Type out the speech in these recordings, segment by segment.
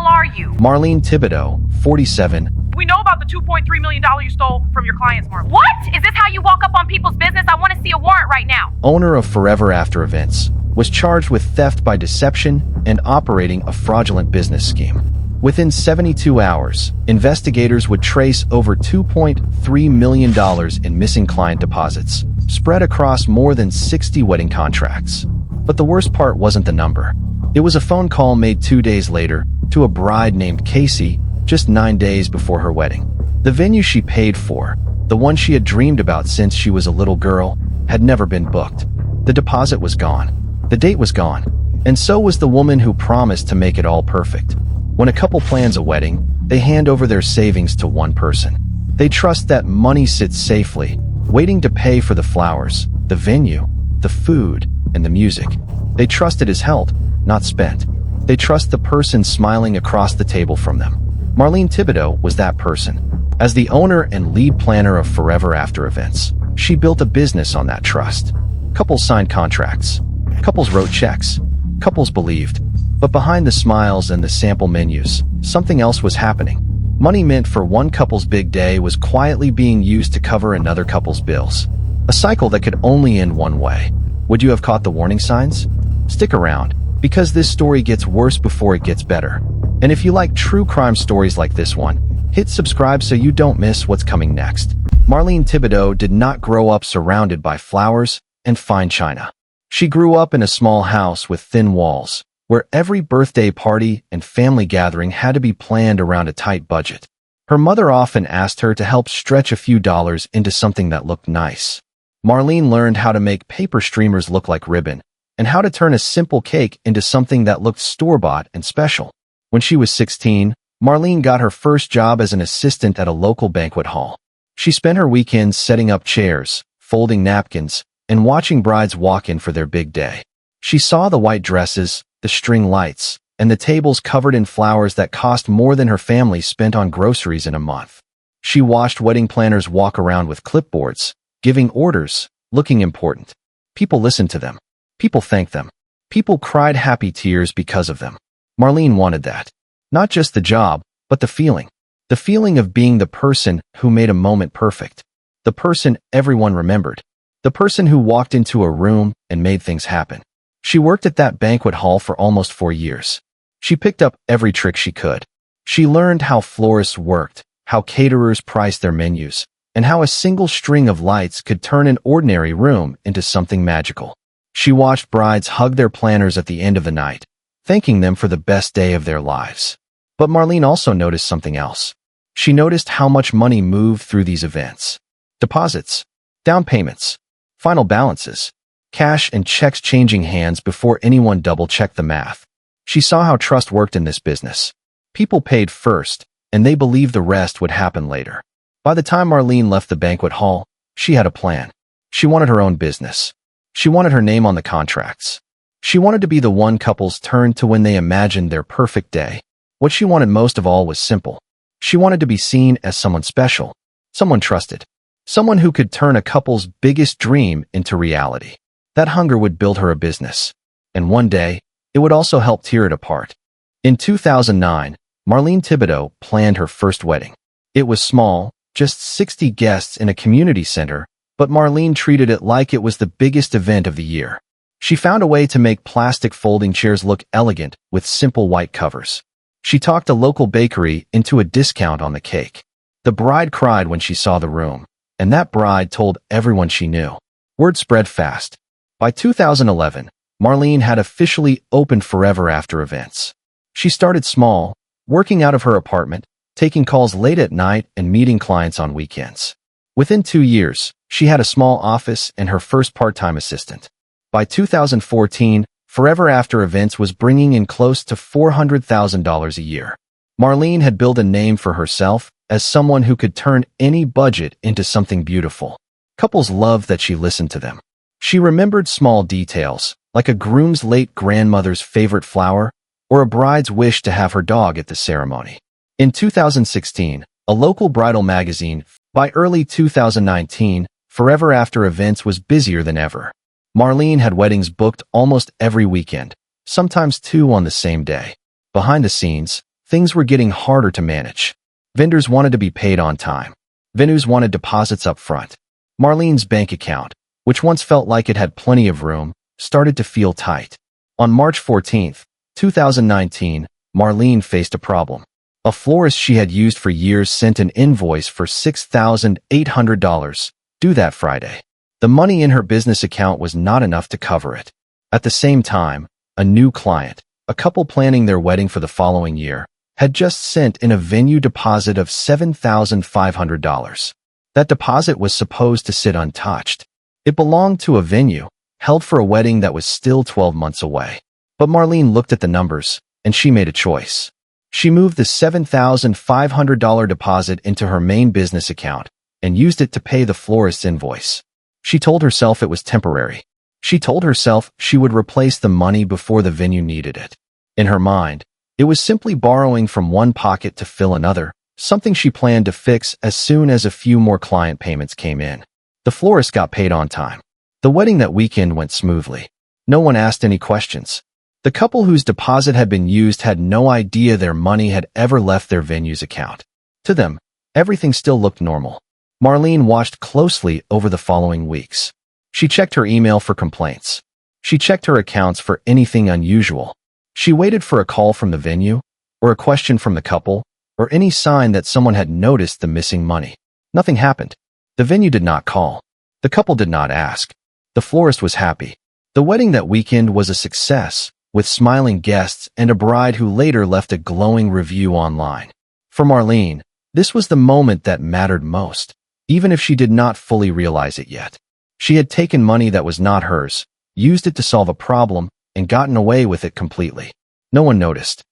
hell are you? Marlene Thibodeaux, 47. We know about the $2.3 million you stole from your clients, Marlene. What? Is this how you walk up on people's business? I want to see a warrant right now. Owner of Forever After Events, was charged with theft by deception and operating a fraudulent business scheme. Within 72 hours, investigators would trace over $2.3 million in missing client deposits, spread across more than 60 wedding contracts. But the worst part wasn't the number. It was a phone call made 2 days later to a bride named Casey, just 9 days before her wedding. The venue she paid for, the one she had dreamed about since she was a little girl, had never been booked. The deposit was gone. The date was gone. And so was the woman who promised to make it all perfect. When a couple plans a wedding, they hand over their savings to one person. They trust that money sits safely, waiting to pay for the flowers, the venue, the food, and the music. They trust it is held, not spent. They trust the person smiling across the table from them. Marlene Thibodeaux was that person. As the owner and lead planner of Forever After Events, she built a business on that trust. Couples signed contracts. Couples wrote checks. Couples believed. But behind the smiles and the sample menus, something else was happening. Money meant for one couple's big day was quietly being used to cover another couple's bills. A cycle that could only end one way. Would you have caught the warning signs? Stick around, because this story gets worse before it gets better. And if you like true crime stories like this one, hit subscribe so you don't miss what's coming next. Marlene Thibodeaux did not grow up surrounded by flowers and fine china. She grew up in a small house with thin walls, where every birthday party and family gathering had to be planned around a tight budget. Her mother often asked her to help stretch a few dollars into something that looked nice. Marlene learned how to make paper streamers look like ribbon, and how to turn a simple cake into something that looked store-bought and special. When she was 16, Marlene got her first job as an assistant at a local banquet hall. She spent her weekends setting up chairs, folding napkins, and watching brides walk in for their big day. She saw the white dresses, the string lights, and the tables covered in flowers that cost more than her family spent on groceries in a month. She watched wedding planners walk around with clipboards, giving orders, looking important. People listened to them. People thanked them. People cried happy tears because of them. Marlene wanted that. Not just the job, but the feeling. The feeling of being the person who made a moment perfect. The person everyone remembered. The person who walked into a room and made things happen. She worked at that banquet hall for almost 4 years. She picked up every trick she could. She learned how florists worked, how caterers priced their menus, and how a single string of lights could turn an ordinary room into something magical. She watched brides hug their planners at the end of the night, thanking them for the best day of their lives. But Marlene also noticed something else. She noticed how much money moved through these events. Deposits, down payments, final balances, cash and checks changing hands before anyone double-checked the math. She saw how trust worked in this business. People paid first, and they believed the rest would happen later. By the time Marlene left the banquet hall, she had a plan. She wanted her own business. She wanted her name on the contracts. She wanted to be the one couples turned to when they imagined their perfect day. What she wanted most of all was simple. She wanted to be seen as someone special, someone trusted, someone who could turn a couple's biggest dream into reality. That hunger would build her a business. And one day, it would also help tear it apart. In 2009, Marlene Thibodeaux planned her first wedding. It was small, just 60 guests in a community center, but Marlene treated it like it was the biggest event of the year. She found a way to make plastic folding chairs look elegant with simple white covers. She talked a local bakery into a discount on the cake. The bride cried when she saw the room, and that bride told everyone she knew. Word spread fast. By 2011, Marlene had officially opened Forever After Events. She started small, working out of her apartment, taking calls late at night and meeting clients on weekends. Within 2 years, she had a small office and her first part-time assistant. By 2014, Forever After Events was bringing in close to $400,000 a year. Marlene had built a name for herself as someone who could turn any budget into something beautiful. Couples loved that she listened to them. She remembered small details, like a groom's late grandmother's favorite flower or a bride's wish to have her dog at the ceremony. In 2016, a local bridal magazine, by early 2019, Forever After Events was busier than ever. Marlene had weddings booked almost every weekend, sometimes 2 on the same day. Behind the scenes, things were getting harder to manage. Vendors wanted to be paid on time. Venues wanted deposits up front. Marlene's bank account, which once felt like it had plenty of room, started to feel tight. On March 14, 2019, Marlene faced a problem. A florist she had used for years sent an invoice for $6,800, due that Friday. The money in her business account was not enough to cover it. At the same time, a new client, a couple planning their wedding for the following year, had just sent in a venue deposit of $7,500. That deposit was supposed to sit untouched. It belonged to a venue, held for a wedding that was still 12 months away. But Marlene looked at the numbers, and she made a choice. She moved the $7,500 deposit into her main business account and used it to pay the florist's invoice. She told herself it was temporary. She told herself she would replace the money before the venue needed it. In her mind, it was simply borrowing from one pocket to fill another, something she planned to fix as soon as a few more client payments came in. The florist got paid on time. The wedding that weekend went smoothly. No one asked any questions. The couple whose deposit had been used had no idea their money had ever left their venue's account. To them, everything still looked normal. Marlene watched closely over the following weeks. She checked her email for complaints. She checked her accounts for anything unusual. She waited for a call from the venue, or a question from the couple, or any sign that someone had noticed the missing money. Nothing happened. The venue did not call. The couple did not ask. The florist was happy. The wedding that weekend was a success, with smiling guests and a bride who later left a glowing review online. For Marlene, this was the moment that mattered most, even if she did not fully realize it yet. She had taken money that was not hers, used it to solve a problem, and gotten away with it completely. No one noticed.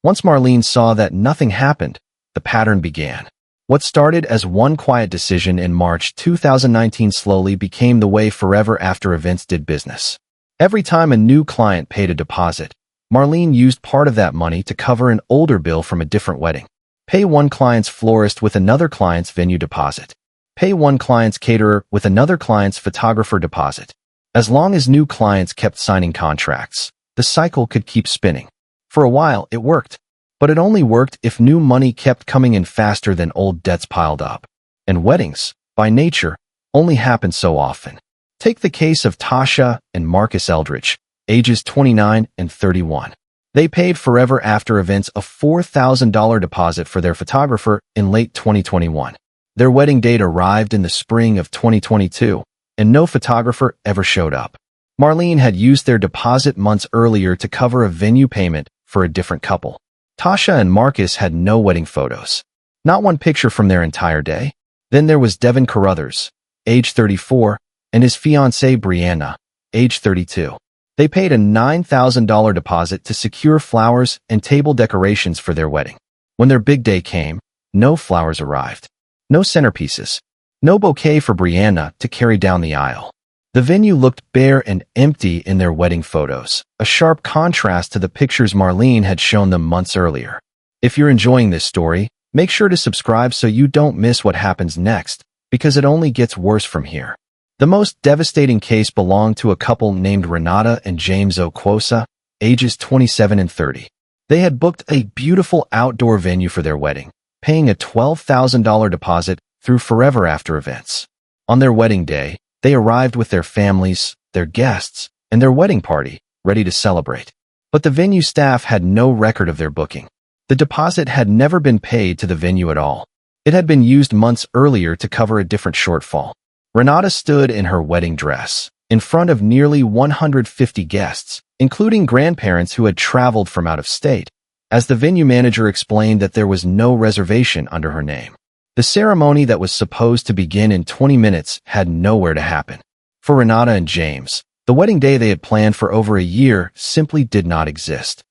Once Marlene saw that nothing happened, the pattern began. What started as one quiet decision in March 2019 slowly became the way Forever After Events did business. Every time a new client paid a deposit, Marlene used part of that money to cover an older bill from a different wedding. Pay one client's florist with another client's venue deposit. Pay one client's caterer with another client's photographer deposit. As long as new clients kept signing contracts, the cycle could keep spinning. For a while, it worked. But it only worked if new money kept coming in faster than old debts piled up. And weddings, by nature, only happen so often. Take the case of Tasha and Marcus Eldridge, ages 29 and 31. They paid Forever After Events a $4,000 deposit for their photographer in late 2021. Their wedding date arrived in the spring of 2022, and no photographer ever showed up. Marlene had used their deposit months earlier to cover a venue payment for a different couple. Tasha and Marcus had no wedding photos. Not one picture from their entire day. Then there was Devin Carruthers, age 34, and his fiancée Brianna, age 32. They paid a $9,000 deposit to secure flowers and table decorations for their wedding. When their big day came, no flowers arrived. No centerpieces. No bouquet for Brianna to carry down the aisle. The venue looked bare and empty in their wedding photos, a sharp contrast to the pictures Marlene had shown them months earlier. If you're enjoying this story, make sure to subscribe so you don't miss what happens next, because it only gets worse from here. The most devastating case belonged to a couple named Renata and James Oquosa, ages 27 and 30. They had booked a beautiful outdoor venue for their wedding, paying a $12,000 deposit through Forever After Events. On their wedding day, they arrived with their families, their guests, and their wedding party, ready to celebrate. But the venue staff had no record of their booking. The deposit had never been paid to the venue at all. It had been used months earlier to cover a different shortfall. Renata stood in her wedding dress, in front of nearly 150 guests, including grandparents who had traveled from out of state, as the venue manager explained that there was no reservation under her name. The ceremony that was supposed to begin in 20 minutes had nowhere to happen. For Renata and James, the wedding day they had planned for over a year simply did not exist.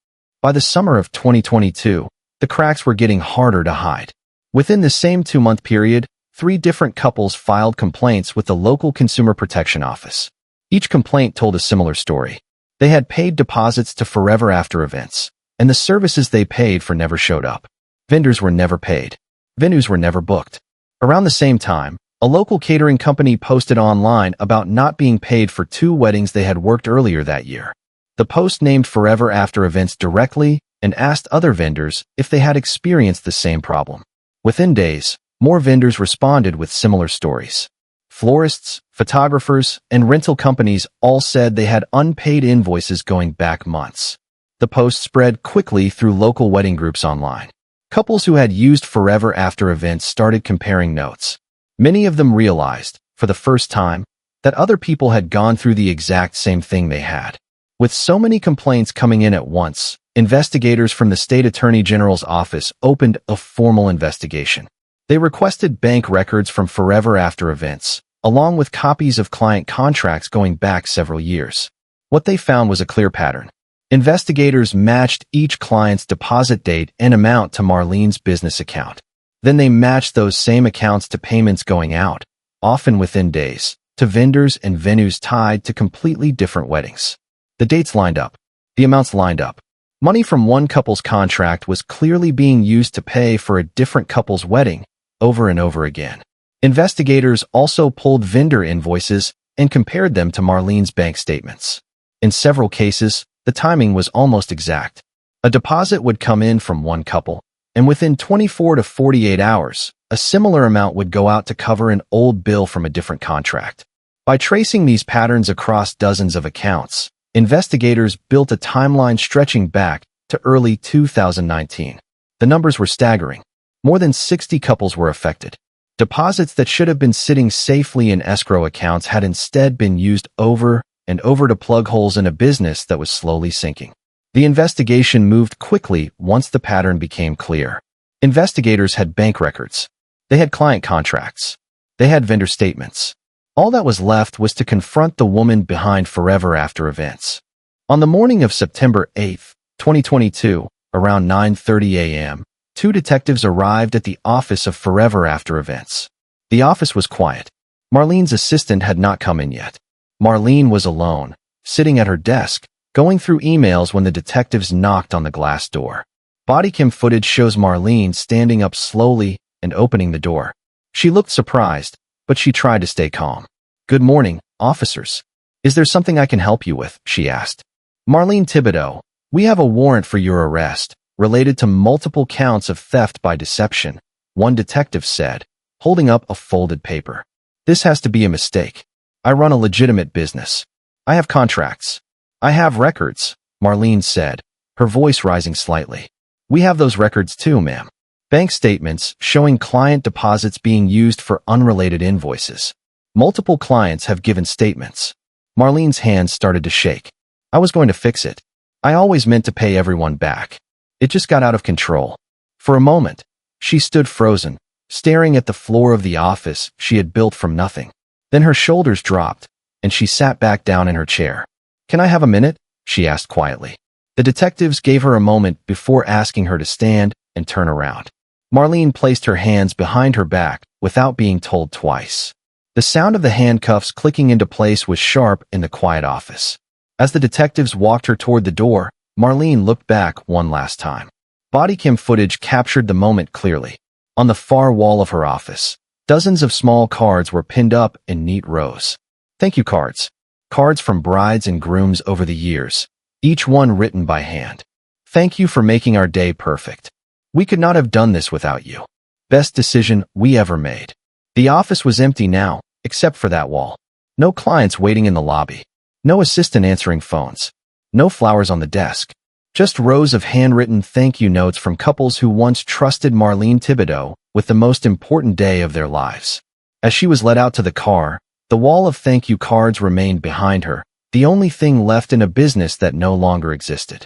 By the summer of 2022, the cracks were getting harder to hide. Within the same 2-month period, 3 different couples filed complaints with the local Consumer Protection Office. Each complaint told a similar story. They had paid deposits to Forever After Events, and the services they paid for never showed up. Vendors were never paid. Venues were never booked. Around the same time, a local catering company posted online about not being paid for 2 weddings they had worked earlier that year. The post named Forever After Events directly and asked other vendors if they had experienced the same problem. Within days, more vendors responded with similar stories. Florists, photographers, and rental companies all said they had unpaid invoices going back months. The post spread quickly through local wedding groups online. Couples who had used Forever After events started comparing notes. Many of them realized, for the first time, that other people had gone through the exact same thing they had. With so many complaints coming in at once, investigators from the State Attorney General's office opened a formal investigation. They requested bank records from Forever After events, along with copies of client contracts going back several years. What they found was a clear pattern. Investigators matched each client's deposit date and amount to Marlene's business account. Then they matched those same accounts to payments going out, often within days, to vendors and venues tied to completely different weddings. The dates lined up. The amounts lined up. Money from one couple's contract was clearly being used to pay for a different couple's wedding over and over again. Investigators also pulled vendor invoices and compared them to Marlene's bank statements. In several cases, the timing was almost exact. A deposit would come in from one couple, and within 24 to 48 hours, a similar amount would go out to cover an old bill from a different contract. By tracing these patterns across dozens of accounts, investigators built a timeline stretching back to early 2019. The numbers were staggering. More than 60 couples were affected. Deposits that should have been sitting safely in escrow accounts had instead been used over and over to plug holes in a business that was slowly sinking. The investigation moved quickly once the pattern became clear. Investigators had bank records. They had client contracts. They had vendor statements. All that was left was to confront the woman behind Forever After events. On the morning of September 8, 2022, around 9:30 a.m., 2 detectives arrived at the office of Forever After events. The office was quiet. Marlene's assistant had not come in yet. Marlene was alone, sitting at her desk, going through emails when the detectives knocked on the glass door. Bodycam footage shows Marlene standing up slowly and opening the door. She looked surprised, but she tried to stay calm. "Good morning, officers. Is there something I can help you with?" she asked. "Marlene Thibodeaux, we have a warrant for your arrest, related to multiple counts of theft by deception," one detective said, holding up a folded paper. "This has to be a mistake. I run a legitimate business. I have contracts. I have records," Marlene said, her voice rising slightly. "We have those records too, ma'am. Bank statements showing client deposits being used for unrelated invoices. Multiple clients have given statements." Marlene's hands started to shake. "I was going to fix it. I always meant to pay everyone back. It just got out of control." For a moment, she stood frozen, staring at the floor of the office she had built from nothing. Then her shoulders dropped, and she sat back down in her chair. "Can I have a minute?" she asked quietly. The detectives gave her a moment before asking her to stand and turn around. Marlene placed her hands behind her back without being told twice. The sound of the handcuffs clicking into place was sharp in the quiet office. As the detectives walked her toward the door, Marlene looked back one last time. Bodycam footage captured the moment clearly. On the far wall of her office, dozens of small cards were pinned up in neat rows. Thank you cards. Cards from brides and grooms over the years, each one written by hand. "Thank you for making our day perfect. We could not have done this without you. Best decision we ever made." The office was empty now, except for that wall. No clients waiting in the lobby. No assistant answering phones. No flowers on the desk. Just rows of handwritten thank you notes from couples who once trusted Marlene Thibodeaux with the most important day of their lives. As she was led out to the car, the wall of thank you cards remained behind her, the only thing left in a business that no longer existed.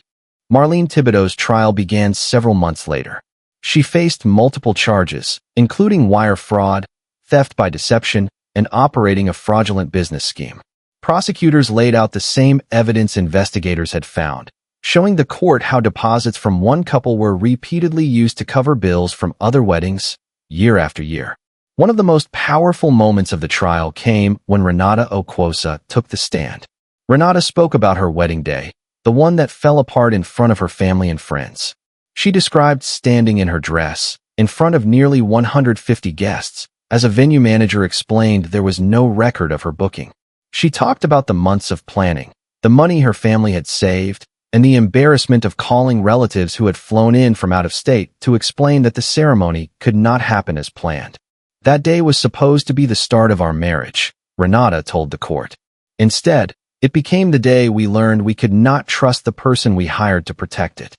Marlene Thibodeaux's trial began several months later. She faced multiple charges, including wire fraud, theft by deception, and operating a fraudulent business scheme. Prosecutors laid out the same evidence investigators had found, showing the court how deposits from one couple were repeatedly used to cover bills from other weddings, year after year. One of the most powerful moments of the trial came when Renata Okwosa took the stand. Renata spoke about her wedding day, the one that fell apart in front of her family and friends. She described standing in her dress, in front of nearly 150 guests, as a venue manager explained there was no record of her booking. She talked about the months of planning, the money her family had saved, and the embarrassment of calling relatives who had flown in from out of state to explain that the ceremony could not happen as planned. That day was supposed to be the start of our marriage, Renata told the court. Instead, it became the day we learned we could not trust the person we hired to protect it.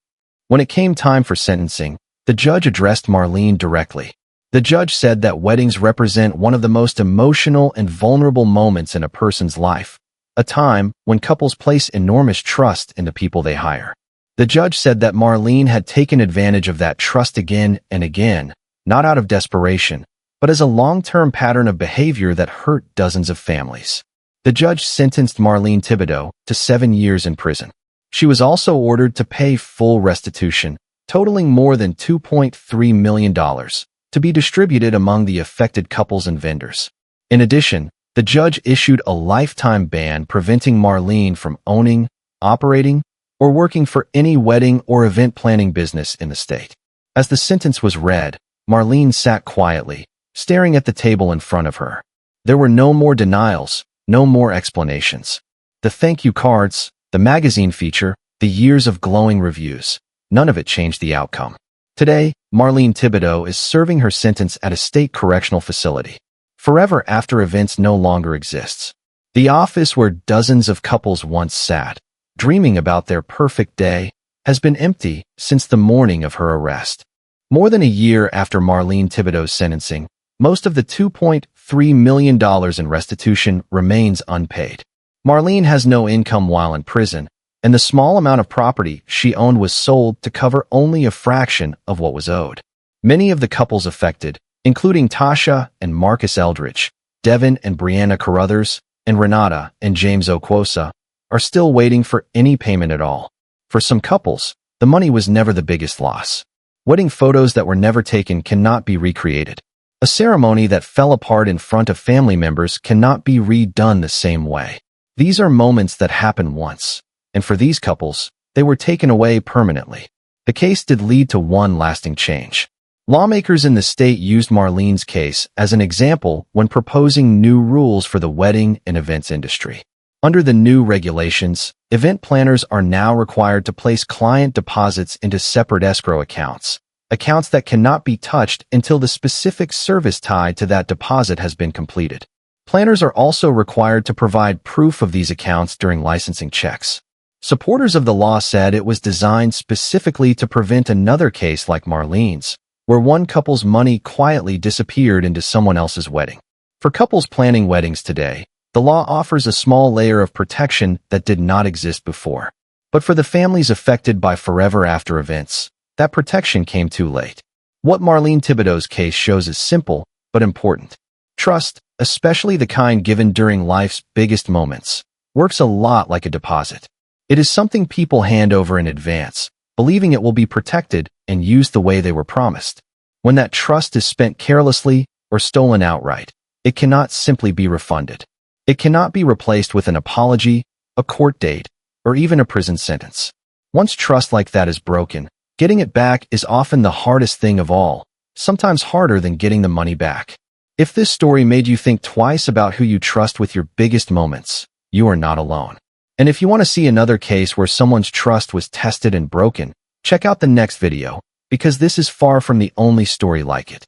When it came time for sentencing, the judge addressed Marlene directly. The judge said that weddings represent one of the most emotional and vulnerable moments in a person's life, a time when couples place enormous trust in the people they hire. The judge said that Marlene had taken advantage of that trust again and again, not out of desperation, but as a long-term pattern of behavior that hurt dozens of families. The judge sentenced Marlene Thibodeaux to 7 years in prison. She was also ordered to pay full restitution, totaling more than $2.3 million, to be distributed among the affected couples and vendors. In addition, the judge issued a lifetime ban preventing Marlene from owning, operating, or working for any wedding or event planning business in the state. As the sentence was read, Marlene sat quietly, staring at the table in front of her. There were no more denials, no more explanations. The thank you cards, the magazine feature, the years of glowing reviews, none of it changed the outcome. Today, Marlene Thibodeaux is serving her sentence at a state correctional facility. Forever After Events no longer exists. The office where dozens of couples once sat, dreaming about their perfect day, has been empty since the morning of her arrest. More than a year after Marlene Thibodeaux's sentencing, most of the $2.3 million in restitution remains unpaid. Marlene has no income while in prison, and the small amount of property she owned was sold to cover only a fraction of what was owed. Many of the couples affected, including Tasha and Marcus Eldridge, Devin and Brianna Carruthers, and Renata and James Okwosa, are still waiting for any payment at all. For some couples, the money was never the biggest loss. Wedding photos that were never taken cannot be recreated. A ceremony that fell apart in front of family members cannot be redone the same way. These are moments that happen once, and for these couples, they were taken away permanently. The case did lead to one lasting change. Lawmakers in the state used Marlene's case as an example when proposing new rules for the wedding and events industry. Under the new regulations, event planners are now required to place client deposits into separate escrow accounts that cannot be touched until the specific service tied to that deposit has been completed. Planners are also required to provide proof of these accounts during licensing checks. Supporters of the law said it was designed specifically to prevent another case like Marlene's, where one couple's money quietly disappeared into someone else's wedding. For couples planning weddings today, the law offers a small layer of protection that did not exist before. But for the families affected by Forever After Events, that protection came too late. What Marlene Thibodeaux's case shows is simple, but important. Trust, especially the kind given during life's biggest moments, works a lot like a deposit. It is something people hand over in advance, believing it will be protected and used the way they were promised. When that trust is spent carelessly or stolen outright, it cannot simply be refunded. It cannot be replaced with an apology, a court date, or even a prison sentence. Once trust like that is broken, getting it back is often the hardest thing of all, sometimes harder than getting the money back. If this story made you think twice about who you trust with your biggest moments, you are not alone. And if you want to see another case where someone's trust was tested and broken, check out the next video, because this is far from the only story like it.